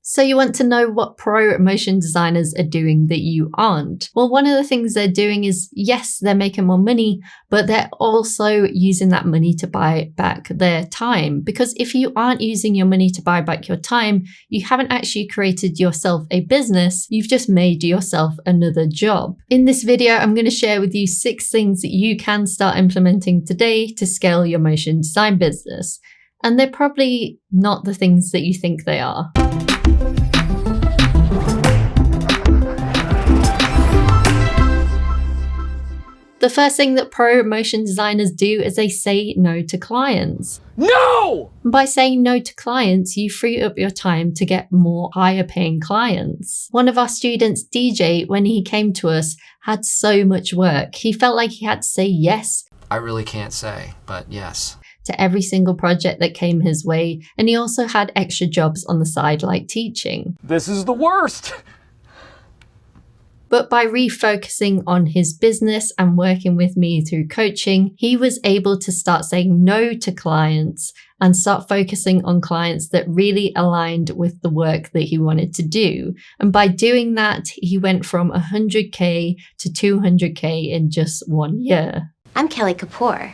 So you want to know what pro motion designers are doing that you aren't? Well, one of the things they're doing is, yes, they're making more money, but they're also using that money to buy back their time. Because if you aren't using your money to buy back your time, you haven't actually created yourself a business. You've just made yourself another job. In this video, I'm going to share with you 6 things that you can start implementing today to scale your motion design business. And they're probably not the things that you think they are. The first thing that pro motion designers do is they say no to clients. No! By saying no to clients, you free up your time to get more higher paying clients. One of our students, DJ, when he came to us, had so much work. He felt like he had to say yes. I really can't say, but yes. To every single project that came his way. And he also had extra jobs on the side like teaching. This is the worst! But by refocusing on his business and working with me through coaching, he was able to start saying no to clients and start focusing on clients that really aligned with the work that he wanted to do. And by doing that, he went from 100K to 200K in just 1 year. I'm Kelly Kapoor,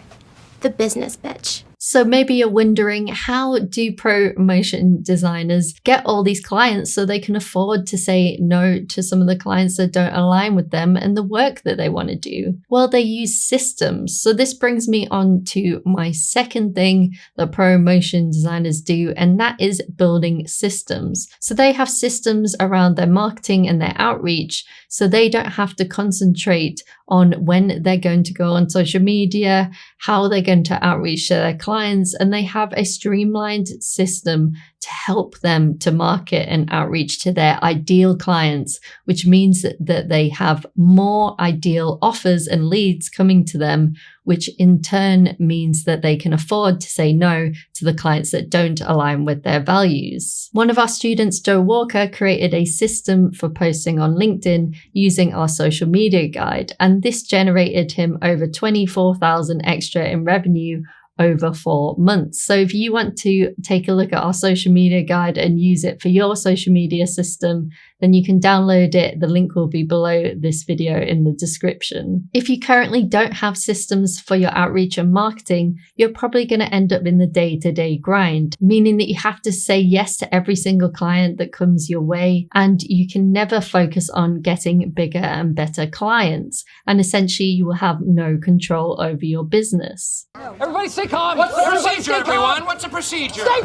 the business bitch. So maybe you're wondering, how do pro motion designers get all these clients so they can afford to say no to some of the clients that don't align with them and the work that they want to do? Well, they use systems. So this brings me on to my second thing that pro motion designers do, and that is building systems. So they have systems around their marketing and their outreach, so they don't have to concentrate on when they're going to go on social media, how they're going to outreach to their clients, and they have a streamlined system to help them to market and outreach to their ideal clients, which means that they have more ideal offers and leads coming to them, which in turn means that they can afford to say no to the clients that don't align with their values. One of our students, Joe Walker, created a system for posting on LinkedIn using our social media guide, and this generated him over 24,000 extra in revenue over 4 months. So if you want to take a look at our social media guide and use it for your social media system, then you can download it. The link will be below this video in the description. If you currently don't have systems for your outreach and marketing, you're probably going to end up in the day-to-day grind, meaning that you have to say yes to every single client that comes your way, and you can never focus on getting bigger and better clients. And essentially, you will have no control over your business. Everybody stay calm! What's the procedure, everyone? What's the procedure? Stay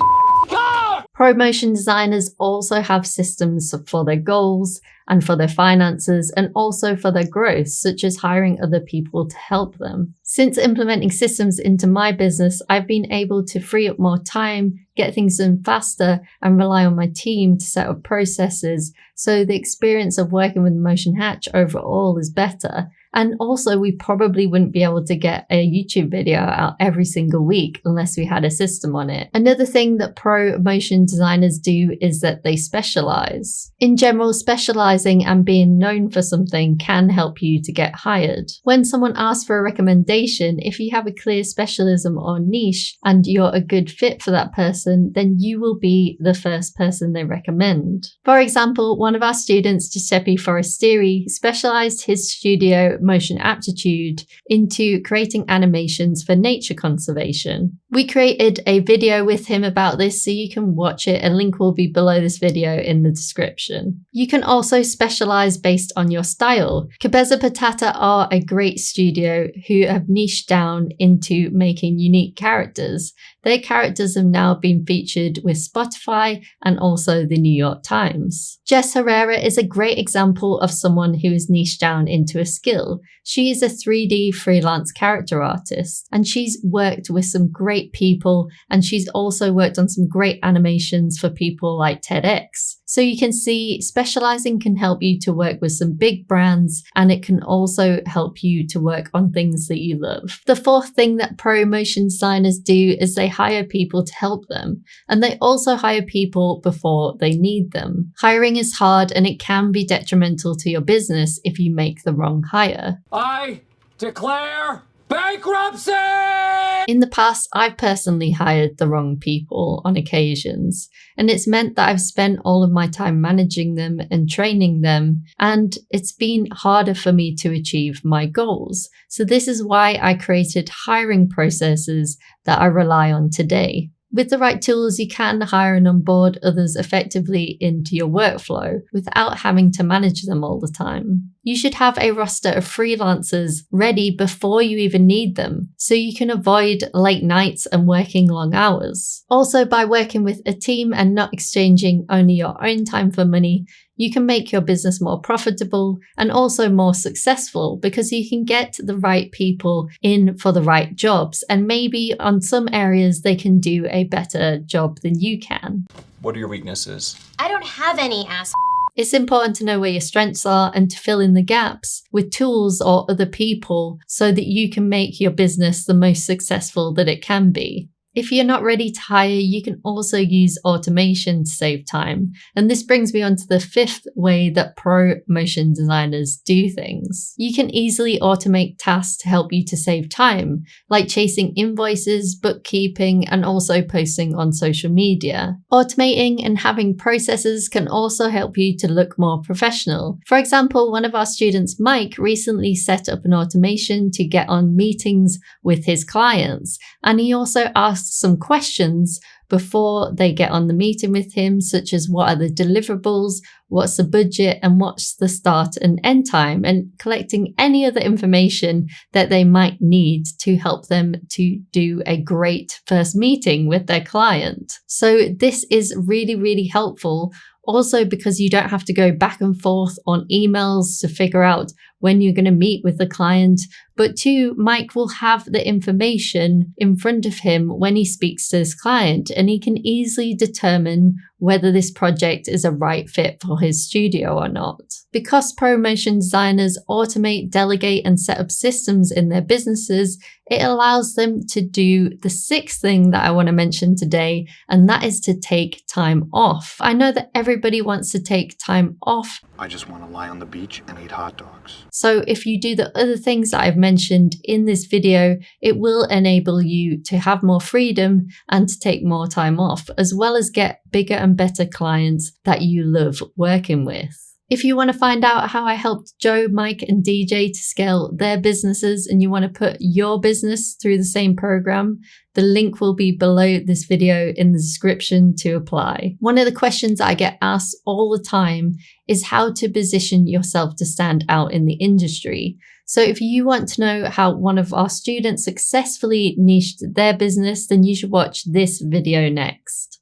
calm! Pro motion designers also have systems for their goals and for their finances and also for their growth, such as hiring other people to help them. Since implementing systems into my business, I've been able to free up more time, get things done faster, and rely on my team to set up processes, so the experience of working with Motion Hatch overall is better. And also, we probably wouldn't be able to get a YouTube video out every single week unless we had a system on it. Another thing that pro motion designers do is that they specialize. In general, specializing and being known for something can help you to get hired. When someone asks for a recommendation, if you have a clear specialism or niche and you're a good fit for that person, then you will be the first person they recommend. For example, one of our students, Giuseppe Forestieri, specialized his studio Motion Aptitude into creating animations for nature conservation. We created a video with him about this, so you can watch it. A link will be below this video in the description. You can also specialize based on your style. Cabeza Patata are a great studio who have niched down into making unique characters. Their characters have now been featured with Spotify and also the New York Times. Jess Herrera is a great example of someone who is niched down into a skill. She is a 3D freelance character artist, and she's worked with some great people, and she's also worked on some great animations for people like TEDx. So you can see specializing can help you to work with some big brands, and it can also help you to work on things that you love. The fourth thing that pro motion designers do is they hire people to help them, and they also hire people before they need them. Hiring is hard, and it can be detrimental to your business if you make the wrong hire. I declare Bankruptcy! In the past, I've personally hired the wrong people on occasions, and it's meant that I've spent all of my time managing them and training them, and it's been harder for me to achieve my goals. So this is why I created hiring processes that I rely on today. With the right tools, you can hire and onboard others effectively into your workflow without having to manage them all the time. You should have a roster of freelancers ready before you even need them, so you can avoid late nights and working long hours. Also, by working with a team and not exchanging only your own time for money, you can make your business more profitable and also more successful because you can get the right people in for the right jobs, and maybe on some areas they can do a better job than you can. What are your weaknesses? I don't have any ass. It's important to know where your strengths are and to fill in the gaps with tools or other people so that you can make your business the most successful that it can be. If you're not ready to hire, you can also use automation to save time. And this brings me on to the fifth way that pro motion designers do things. You can easily automate tasks to help you to save time, like chasing invoices, bookkeeping, and also posting on social media. Automating and having processes can also help you to look more professional. For example, one of our students, Mike, recently set up an automation to get on meetings with his clients, and he also asked some questions before they get on the meeting with him, such as what are the deliverables, what's the budget, and what's the start and end time, and collecting any other information that they might need to help them to do a great first meeting with their client. So this is really, really helpful. Also, because you don't have to go back and forth on emails to figure out when you're going to meet with the client. But two, Mike will have the information in front of him when he speaks to his client, and he can easily determine whether this project is a right fit for his studio or not. Because pro motion designers automate, delegate, and set up systems in their businesses, it allows them to do the sixth thing that I want to mention today, and that is to take time off. I know that everybody wants to take time off. I just want to lie on the beach and eat hot dogs. So if you do the other things that I've mentioned in this video, it will enable you to have more freedom and to take more time off, as well as get bigger and better clients that you love working with. If you want to find out how I helped Joe, Mike, and DJ to scale their businesses, and you want to put your business through the same program, the link will be below this video in the description to apply. One of the questions I get asked all the time is how to position yourself to stand out in the industry. So if you want to know how one of our students successfully niched their business, then you should watch this video next.